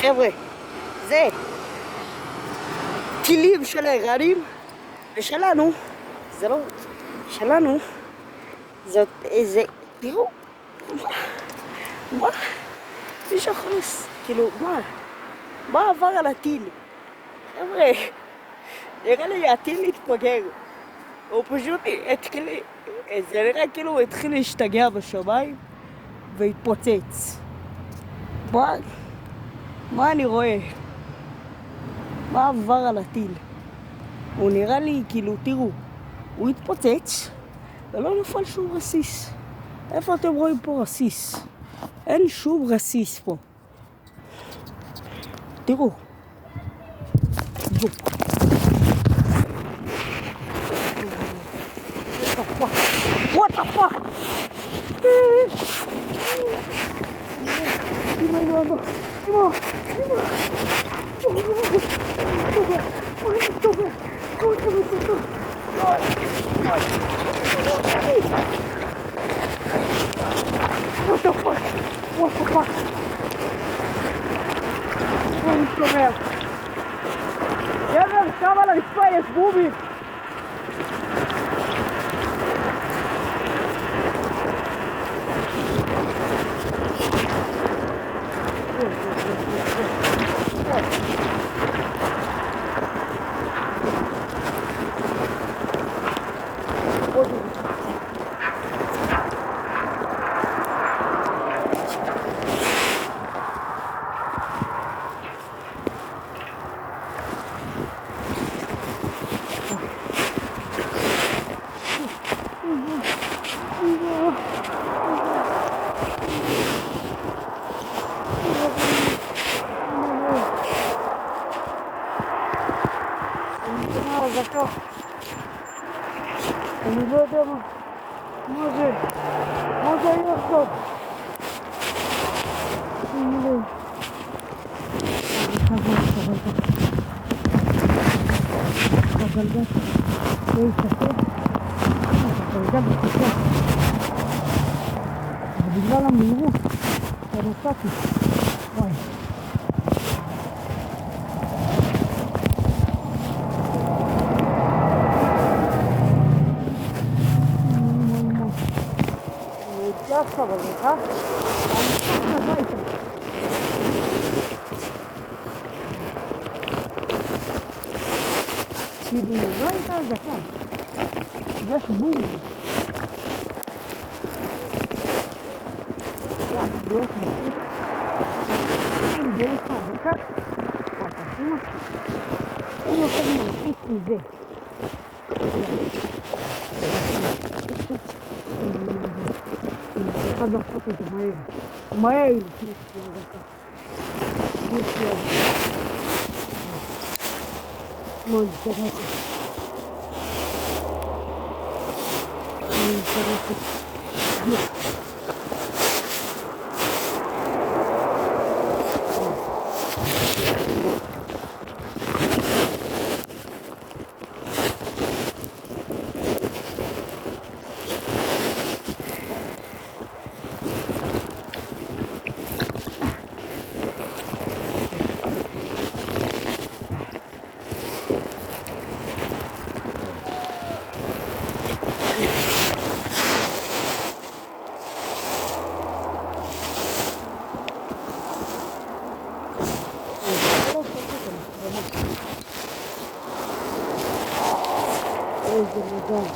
חבר'ה, זה טילים של האיראנים ושלנו, זה לא שלנו, זאת איזה, תראו, מה? מי שחוס, כאילו, מה עבר על הטיל? חבר'ה, נראה לי הטיל התפגר, הוא פשוט התחיל, זה נראה כאילו הוא התחיל להשתגע בשמיים והתפוצץ. מה אני רואה? מה עבר על הטיל? הוא נראה לי כאילו, תראו, הוא התפוצץ ולא נפל שום רסיס. איפה אתם רואים פה רסיס? אין שום רסיס פה. תראו. What the fuck? יאללה, שם על הרצפה יש בובים. אני לא יודע מה זה היה עכשיו. שימי לב. הגלגל לא יתקפל. הגלגל בקצה. בגלל המהירות שנסעתי. וואי. עכשיו על זה, אני חושב הביתה. כאילו, לא הייתה הזקה. יש בום. דרך מספיק. דרך הזקה. תשימו. הוא נותן מספיק מזה. חייב לעשות את זה מהר. מהר לפני שתהיה דקה. יש יד. מאוד מתקרבת. איזה מגן.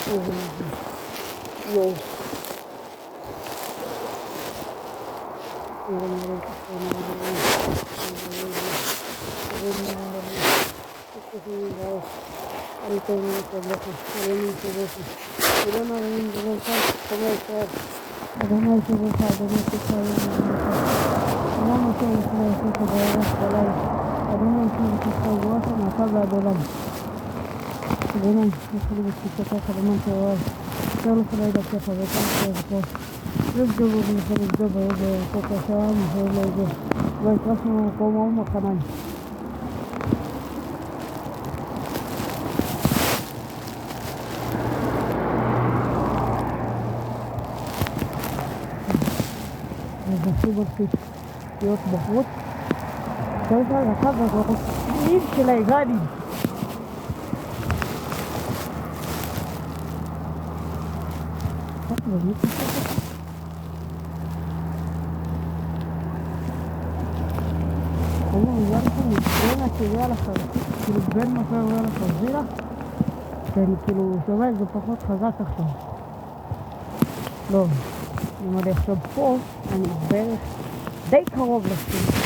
איזה מגן. יואו. איזה מגן. Bueno, eso lo que está pasando ahora. Solo se le da que para que los dos mujeres de cocaína y de los próximos como un canal. וזכו בסוף להיות בחוץ. צריך לקחת בגורסים של האיראנים. בין הקריאה לחרזירה, כאילו בין מה שקורה לחרזירה, שאני כאילו שומע את זה פחות חזק עכשיו. לא, אם אני עכשיו פה, אני בערך די קרוב לסוף.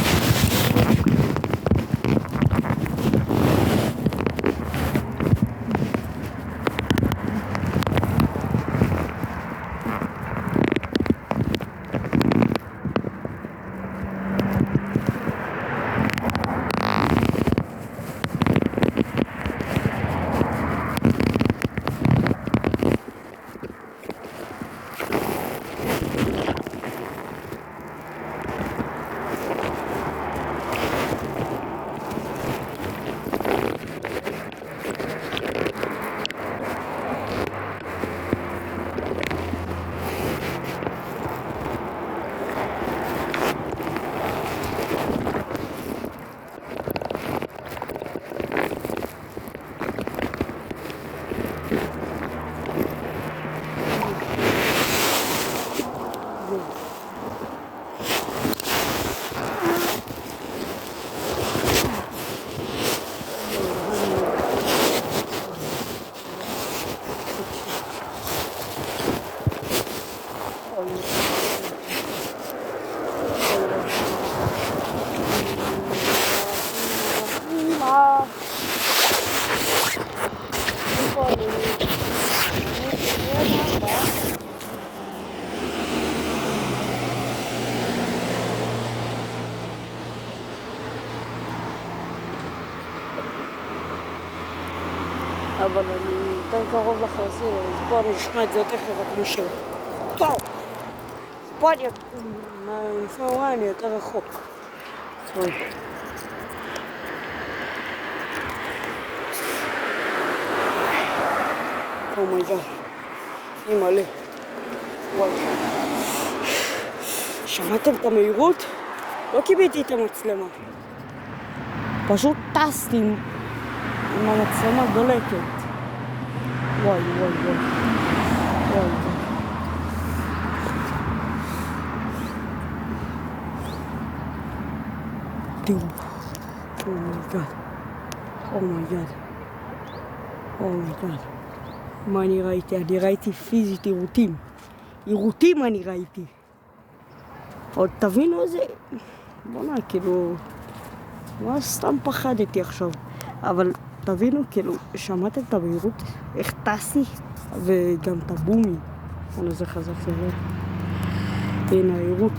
אבל אני יותר קרוב לחרזיר, אז פה אני אשמע את זה יותר חזק כמו שלו. פה אני לפני הוראה אני יותר רחוק. אומייגאד, היא מלא. וואי. שמעתם את המהירות? לא קיבלתי את המצלמה. פשוט טסתי עם המצלמה דולקת. וואי וואי וואי. וואי. תראו. אומייגאד. אומייגאד. אומייגאד. מה אני ראיתי? אני ראיתי פיזית עירותים. עירותים אני ראיתי. עוד תבינו איזה... בוא'נה, כאילו... מה סתם פחדתי עכשיו. אבל תבינו, כאילו, שמעתם את המהירות? איך טסי? וגם את הבומי. בוא'נה, זה חזק זה לא. הנה העירות.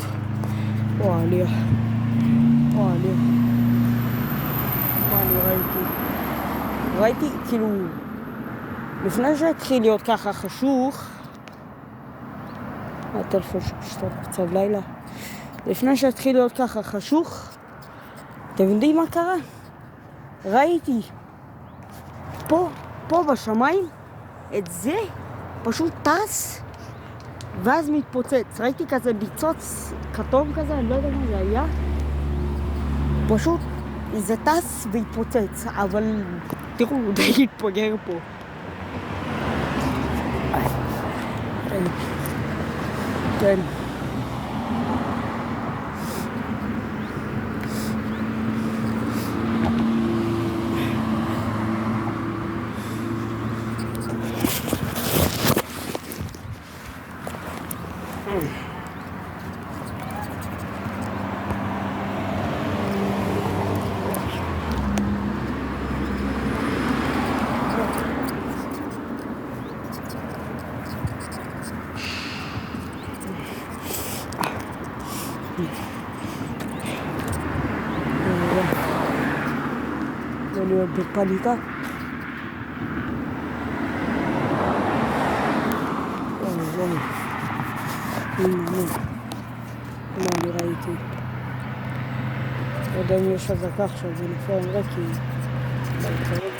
או העלייה. או העלייה. מה אני ראיתי? ראיתי, כאילו... לפני שהתחיל להיות ככה חשוך, הטלפון שפשטות קצת לילה, לפני שהתחיל להיות ככה חשוך, אתם יודעים מה קרה? ראיתי פה בשמיים את זה פשוט טס ואז מתפוצץ. ראיתי כזה ניצוץ כתום כזה, אני לא יודע מה זה היה, פשוט זה טס והתפוצץ, אבל תראו, הוא די התפגר פה. כן. זה להיות בפניקה. וואי. מה אני ראיתי? לא יודע אם יש אזעקה עכשיו, זה נופל רק כי... בהתחלות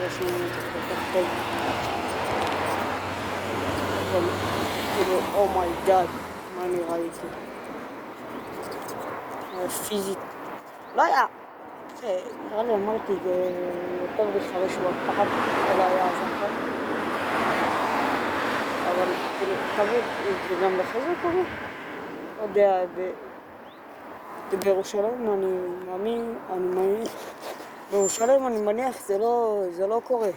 לא שומעים את זה כל כך טוב. אבל כאילו, אומייגאד, מה אני ראיתי? פיזית. לא היה. נראה לי אמרתי, יותר ב5 שבועות פחד, זה לא היה אזעקה. אבל כאילו, תמיד, וגם לך זה קורה. לא יודע, בירושלים אני מאמין, בירושלים אני מניח זה לא קורה.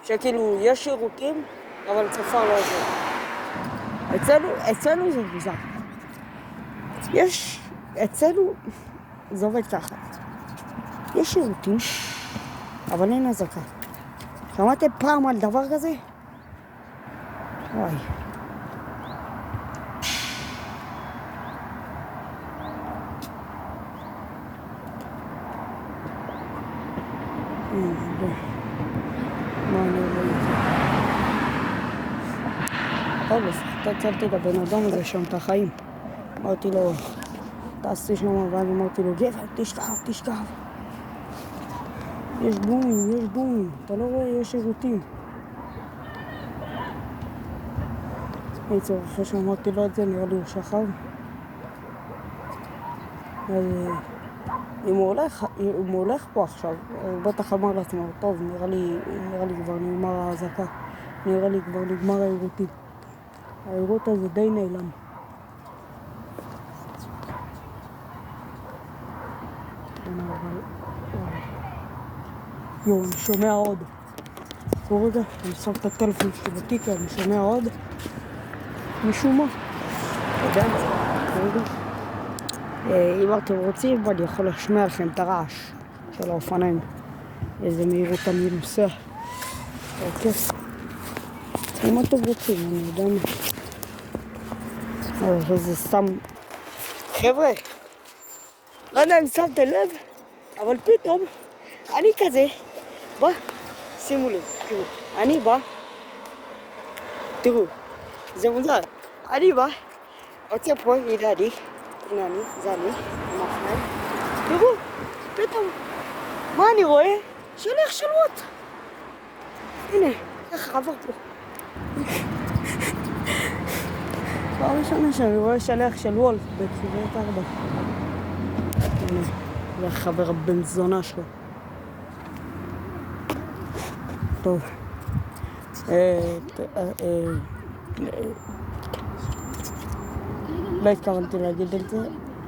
שכאילו יש שירותים, אבל צפר לא עוזר. אצלנו זה מוזר. אצלנו זה עובד ככה. יש שירותים, אבל אין אזעקה. שמעתם פעם על דבר כזה? וואי. מה אני רואה את זה? טוב, לפחות הצלתי את הבן אדם הזה שם את החיים. אמרתי לו, טסתי שם, ואז אמרתי לו, גבר, תשכב. יש בומים, אתה לא רואה, יש שירותים. אחרי שאמרתי לו את זה, נראה לי הוא שכב. אם הוא הולך פה עכשיו, הוא בטח אמר לעצמו, טוב, נראה לי כבר נגמר האזעקה. נראה לי כבר נגמר העירותים. העירות הזה די נעלם. יואו, אני שומע עוד. רגע, אני שם את הטלפון שלי בתיק, אני שומע עוד. משום מה. אתה יודע מה? רגע. אם אתם רוצים, אני יכול לשמע לכם את הרעש של האופניים. איזה מהירות אני נוסע. אוקיי. אם אתם רוצים, אני יודע מה. וזה סתם... חבר'ה, לא יודע אם שמתם לב, אבל פתאום אני כזה בא, שימו לב, תראו, אני בא, תראו, זה מוזר, אני בא, רוצה פה, הנה אני, זה אני, עם האופניים, תראו, פתאום, מה אני רואה? שליח של וולט. הנה, איך עבר פה. פעם ראשונה שאני רואה שליח של וולט בכיוון 4. הנה, זה החבר הבן זונה שלו. טוב. לא התכוונתי להגיד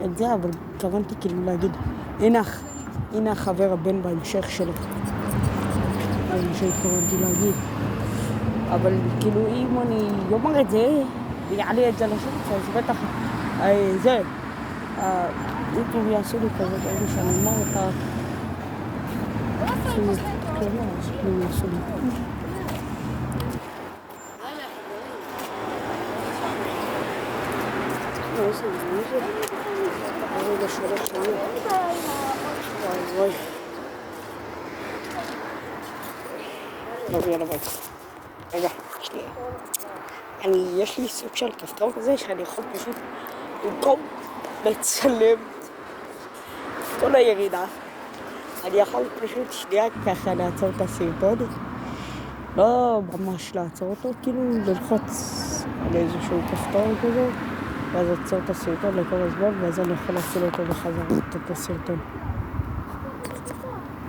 את זה, אבל התכוונתי כאילו להגיד, הנה החבר הבן בהמשך שלו. זה מה שהתכוונתי להגיד. אבל כאילו אם אני אומר את זה, ויעלה את זה לשם, אז בטח זה, יוטיוב יעשו לי כזה, באיזה שאני אומר אותה. יעשו לי. רגע שולח שלי. וואי. טוב, יאללה ביי. רגע, שנייה. יש לי סוג של כפתור כזה שאני יכול פשוט במקום לצלם כל הירידה. אני יכול פשוט שנייה ככה לעצור את הסרטון. לא ממש לעצור אותו, כאילו ללחוץ על איזשהו כפתור כזה. ואז עצור את הסרטון לכל הזמן, ואז אני יכול להפעיל אותו בחזרה את הסרטון.